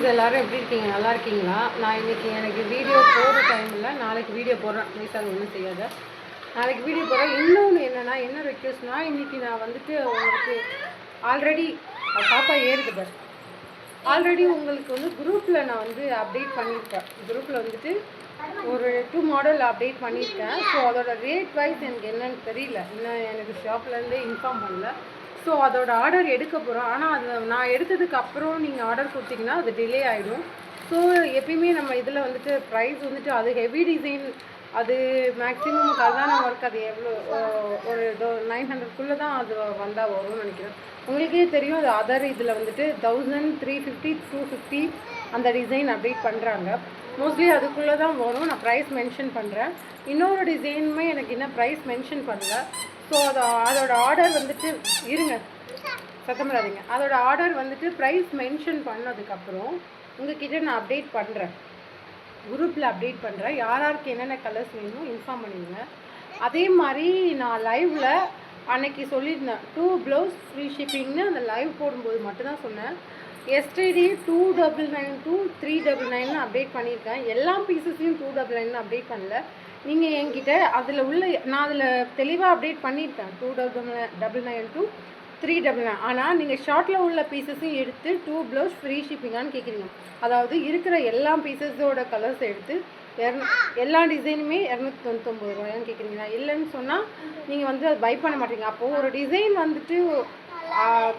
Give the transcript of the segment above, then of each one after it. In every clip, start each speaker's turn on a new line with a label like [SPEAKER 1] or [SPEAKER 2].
[SPEAKER 1] Friends எல்லோரும் எப்படி இருக்கீங்க? நல்லா இருக்கீங்களா? நான் இன்றைக்கி எனக்கு வீடியோ போடுற டைம் இல்லை, நாளைக்கு வீடியோ போடுறேன். ப்ளீஸாக ஒன்றும் செய்யாத, நாளைக்கு வீடியோ போடுறேன். இன்னொன்று என்னென்னா, என்ன ரெக்வெஸ்ட்னால், இன்றைக்கி நான் வந்துட்டு உங்களுக்கு ஆல்ரெடி பாப்பா ஏறுது பஸ் ஆல்ரெடி உங்களுக்கு வந்து குரூப்பில் நான் வந்து அப்டேட் பண்ணியிருக்கேன். குரூப்பில் வந்துட்டு ஒரு 2 மாடல் அப்டேட் பண்ணியிருக்கேன். ஸோ அதோட ரேட் வைஸ் எனக்கு என்னன்னு தெரியல, இன்னும் எனக்கு ஷாப்லேருந்தே இன்ஃபார்ம் பண்ணல. ஸோ அதோட ஆர்டர் எடுக்க போகிறோம். ஆனால் அது நான் எடுத்ததுக்கு அப்புறம் நீங்கள் ஆர்டர் கொடுத்தீங்கன்னா அது டிலே ஆகிடும். ஸோ எப்பயுமே நம்ம இதில் வந்துட்டு ப்ரைஸ் வந்துட்டு அது ஹெவி டிசைன், அது மேக்ஸிமம் கல்தான ஒர்க், அது எவ்வளோ ஒரு 900க்குள்ளே தான் அது வந்தால் வரும்னு நினைக்கிறேன். உங்களுக்கே தெரியும், அது அதர் இதில் வந்துட்டு 1350 250 அந்த டிசைன் அப்டேட் பண்ணுறாங்க. மோஸ்ட்லி அதுக்குள்ளே தான் வரும். நான் ப்ரைஸ் மென்ஷன் பண்ணுறேன். இன்னொரு டிசைனுமே எனக்கு இன்னும் ப்ரைஸ் மென்ஷன் பண்ணல. ஸோ அதோட ஆர்டர் வந்துட்டு இருங்க, சத்தமிடாதீங்க. அதோட ஆர்டர் வந்துட்டு ப்ரைஸ் மென்ஷன் பண்ணதுக்கப்புறம் உங்ககிட்ட நான் அப்டேட் பண்ணுறேன், குரூப்பில் அப்டேட் பண்ணுறேன். யாருக்கு என்னென்ன கலர்ஸ் வேணுமோ இன்ஃபார்ம் பண்ணிடுங்க. அதே மாதிரி நான் லைவில் அன்னைக்கு சொல்லியிருந்தேன் 2 ப்ளவுஸ் ஃப்ரீ ஷிப்பிங்னு. அந்த லைவ் போடும்போது மட்டும்தான் சொன்னேன். எஸ்டர்டே 299 399 அப்டேட் பண்ணியிருக்கேன். எல்லா பீசஸையும் 299 அப்டேட் பண்ணல. நீங்கள் என்கிட்ட அதில் உள்ள நான் அதில் தெளிவாக அப்டேட் பண்ணியிருக்கேன் 299 399. ஆனால் நீங்கள் ஷார்ட்டில் உள்ள பீசஸையும் எடுத்து 2 ப்ளவுஸ் ஃப்ரீ ஷிப்பிங்கான்னு கேட்குறீங்க. அதாவது இருக்கிற எல்லா பீசஸோட கலர்ஸ் எடுத்து எல்லா டிசைனுமே 299 ரூபாயான்னு கேட்குறீங்க. நான் இல்லைன்னு சொன்னால் நீங்கள் வந்து அது பை பண்ண மாட்டீங்க. அப்போது ஒரு டிசைன் வந்துட்டு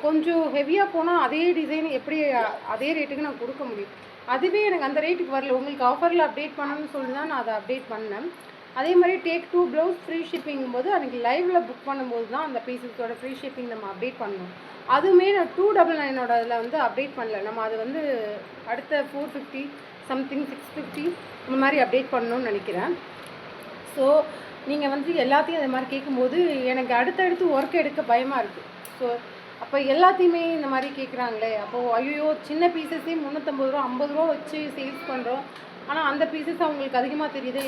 [SPEAKER 1] கொஞ்சம் ஹெவியாக போனால் அதே டிசைன் எப்படி அதே ரேட்டுக்கு நான் கொடுக்க முடியும்? அதுவே எனக்கு அந்த ரேட்டுக்கு வரல. உங்களுக்கு ஆஃபரில் அப்டேட் பண்ணணும்னு சொல்லி தான் நான் அதை அப்டேட் பண்ணேன். அதே மாதிரி டேக் 2 ப்ளவுஸ் ஃப்ரீ ஷிப்பிங்கும் போது அன்றைக்கி லைவில் புக் பண்ணும்போது தான் அந்த பீசஸோட ஃப்ரீ ஷிப்பிங் நம்ம அப்டேட் பண்ணணும். அதுவுமே நான் 299 அதில் வந்து அப்டேட் பண்ணல. நம்ம அது வந்து அடுத்த 450 சம்திங் 650 இந்த மாதிரி அப்டேட் பண்ணணும்னு நினைக்கிறேன். ஸோ நீங்கள் வந்து எல்லாத்தையும் அது மாதிரி கேட்கும்போது எனக்கு அடுத்தடுத்து ஒர்க் எடுக்க பயமாக இருக்குது. ஸோ அப்போ எல்லாத்தையுமே இந்த மாதிரி கேட்குறாங்களே, அப்போது ஐயோ சின்ன பீசஸே 350 ரூபா 50 ரூபா வச்சு சேல்ஸ் பண்ணுறோம். ஆனால் அந்த பீசஸ் அவங்களுக்கு அதிகமாக தெரியுது.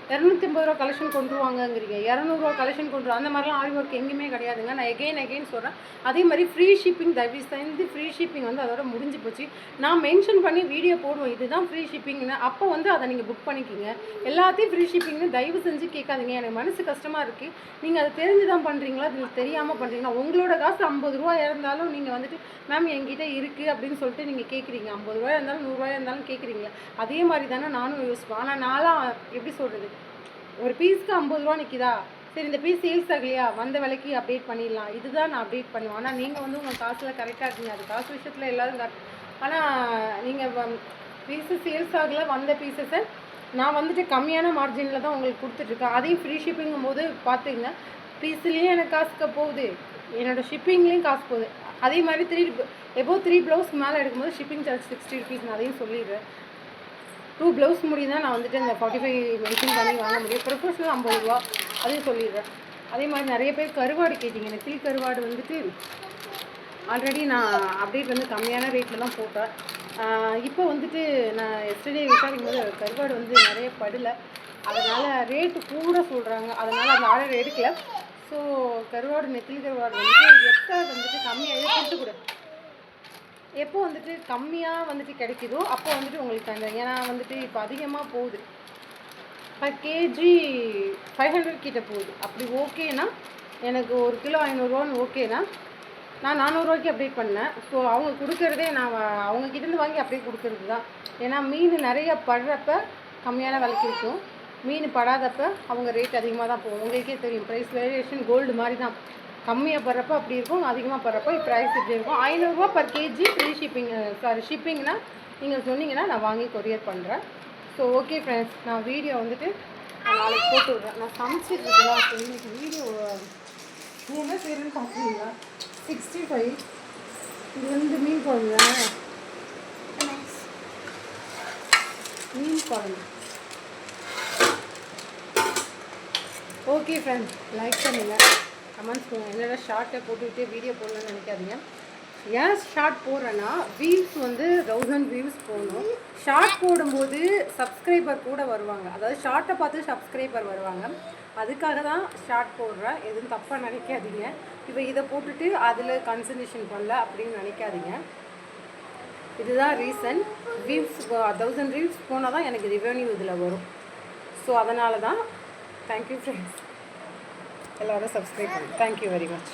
[SPEAKER 1] 250 ரூபா கலெக்ஷன் கொண்டு வாங்கங்கிறீங்க, 200 கலெக்ஷன் கொண்டு அந்த மாதிரிலாம் ஆரி ஒர்க் எங்கேயுமே கிடையாதுங்க. நான் எகெயின் சொல்கிறேன். அதே மாதிரி ஃப்ரீ ஷிப்பிங் தயவு செஞ்சு ஃப்ரீ ஷிப்பிங் வந்து அதோட முடிஞ்சு போச்சு. நான் மென்ஷன் பண்ணி வீடியோ போடுவேன், இதுதான் ஃப்ரீ ஷிப்பிங்னு. அப்போ வந்து அதை நீங்கள் புக் பண்ணிக்கிங்க. எல்லாத்தையும் ஃப்ரீ ஷிப்பிங்னு தயவு செஞ்சு கேட்காதீங்க. எனக்கு மனசு கஷ்டமாக இருக்குது. நீங்கள் அதை தெரிஞ்சு தான் பண்ணுறீங்களா, அது தெரியாமல் பண்ணுறீங்களா? உங்களோட காசு 50 ரூபா இருந்தாலும் நீங்கள் வந்துட்டு மேம் என்கிட்ட இருக்குது அப்படின்னு சொல்லிட்டு நீங்கள் கேட்குறீங்க. 50 ரூபாய் இருந்தாலும் 100 ரூபாய் இருந்தாலும் கேட்குறீங்களா? அதே மாதிரி தானே நானும் யோசிப்பேன். ஆனால் நான்லாம் எப்படி சொல்கிறது, ஒரு பீஸ்க்கு 50 ரூபா நிற்கிதா, சரி இந்த பீஸ் சேல்ஸ் ஆகலையா, வந்த விலைக்கு அப்டேட் பண்ணிடலாம், இதுதான் நான் அப்டேட் பண்ணுவேன். ஆனால் நீங்கள் வந்து உங்கள் காசில் கரெக்டாக இருக்கீங்க. அது காசு விஷயத்தில் எல்லோரும் ஆனால் நீங்கள் பீஸு சேல்ஸ் ஆகலை, வந்த பீஸஸை நான் வந்துட்டு கம்மியான மார்ஜினில் தான் உங்களுக்கு கொடுத்துட்ருக்கேன். அதையும் ஃப்ரீ ஷிப்பிங்கும் போது பார்த்துங்க, பீஸ்லேயும் எனக்கு காசுக்க போகுது, என்னோடய ஷிப்பிங்லேயும் காசு போகுது. அதே மாதிரி எபோவ் 3 ப்ளவுஸ் மேலே எடுக்கும்போது ஷிப்பிங் சார்ஜ் 60 ருபீஸ். நான் அதையும் சொல்லிடுறேன். 2 ப்ளவுஸ் முடி தான் நான் வந்துட்டு இந்த 45 மென்ஷன் பண்ணி வாங்க முடியும். ப்ரொஃபஷனல் 50 ரூபா, அதையும் சொல்லிடுறேன். அதே மாதிரி நிறைய பேர் கருவாடு கேட்டிங்க. நெத்திலி கருவாடு வந்துட்டு ஆல்ரெடி நான் அப்டேட் வந்து கம்மியான ரேட்டில் தான் போட்டேன். இப்போ வந்துட்டு நான் எஸ்டர்டே விசாரிக்கும் போது கருவாடு வந்து நிறைய படலை, அதனால் ரேட்டு கூட சொல்கிறாங்க. அதனால் அந்த ஆர்டர் எடுக்கல. ஸோ கருவாடு நெத்திலி கருவாடு வந்துட்டு எப்போ வந்துட்டு கம்மியாக கொடுத்து கூட எப்போ வந்துட்டு கம்மியாக வந்துட்டு கிடைக்குதோ அப்போ வந்துட்டு உங்களுக்கு அந்த, ஏன்னா வந்துட்டு இப்போ அதிகமாக போகுது, பர் கேஜி 500 கிட்ட போகுது. அப்படி ஓகேனா எனக்கு 1 கிலோ 500 ரூபான்னு ஓகேனா நான் 400 ரூபாய்க்கு அப்டேட் பண்ணேன். ஸோ அவங்க கொடுக்குறதே நான் அவங்கக்கிட்டேருந்து வாங்கி அப்படியே கொடுக்குறது தான். ஏன்னா மீன் நிறைய படுறப்ப கம்மியான விலைக்கு இருக்கும், மீன் படாதப்ப அவங்க ரேட் அதிகமாக தான் போகும். உங்களுக்கே தெரியும், ப்ரைஸ் வேரியேஷன் கோல்டு மாதிரி தான். கம்மியாக படுறப்ப அப்படி இருக்கும், அதிகமாக படுறப்ப ப்ரைஸ் இப்படி இருக்கும். 500 ரூபா பர் கேஜி ஃப்ரீ ஷிப்பிங், ஷிப்பிங்னா நீங்கள் சொன்னீங்கன்னா நான் வாங்கி கொரியர் பண்ணுறேன். ஸோ ஓகே ஃப்ரெண்ட்ஸ், நான் வீடியோ வந்துட்டு நாளைக்கு போட்டு விட்றேன். நான் சமைச்சிட்டு இருக்கலாம். ஸோ இன்றைக்கி வீடியோ என்ன செய்யணும்னு பார்க்குறீங்களா? 65 இது வந்து மீன் குழம்பு தானே, மீன் குழம்பு. ஓகே ஃப்ரெண்ட்ஸ், லைக் பண்ணுங்கள், கமெண்ட்ஸ் பண்ணுங்கள். என்னோட ஷார்ட்டை போட்டுக்கிட்டே வீடியோ போடணும்னு நினைக்காதீங்க. ஏன் ஷார்ட் போடுறேன்னா வியூஸ் வந்து 1000 வியூஸ் போகணும். ஷார்ட் போடும்போது சப்ஸ்கிரைபர் கூட வருவாங்க, அதாவது ஷார்ட்டை பார்த்து சப்ஸ்கிரைபர் வருவாங்க. அதுக்காக தான் ஷார்ட் போடுறேன். எதுவும் தப்பாக நினைக்காதீங்க. இப்போ இதை போட்டுட்டு அதில் கான்சன்ட்ரேஷன் பண்ணல அப்படின்னு நினைக்காதீங்க. இதுதான் ரீசன். வியூஸ் 1000 ரீல்ஸ் போனால் தான் எனக்கு ரெவென்யூ இதில் வரும். ஸோ அதனால தான். தேங்க்யூ ஃப்ரெண்ட்ஸ், எல்லோரும் சப்ஸ்கிரைப் பண்ணுங்கள். Thank you very much.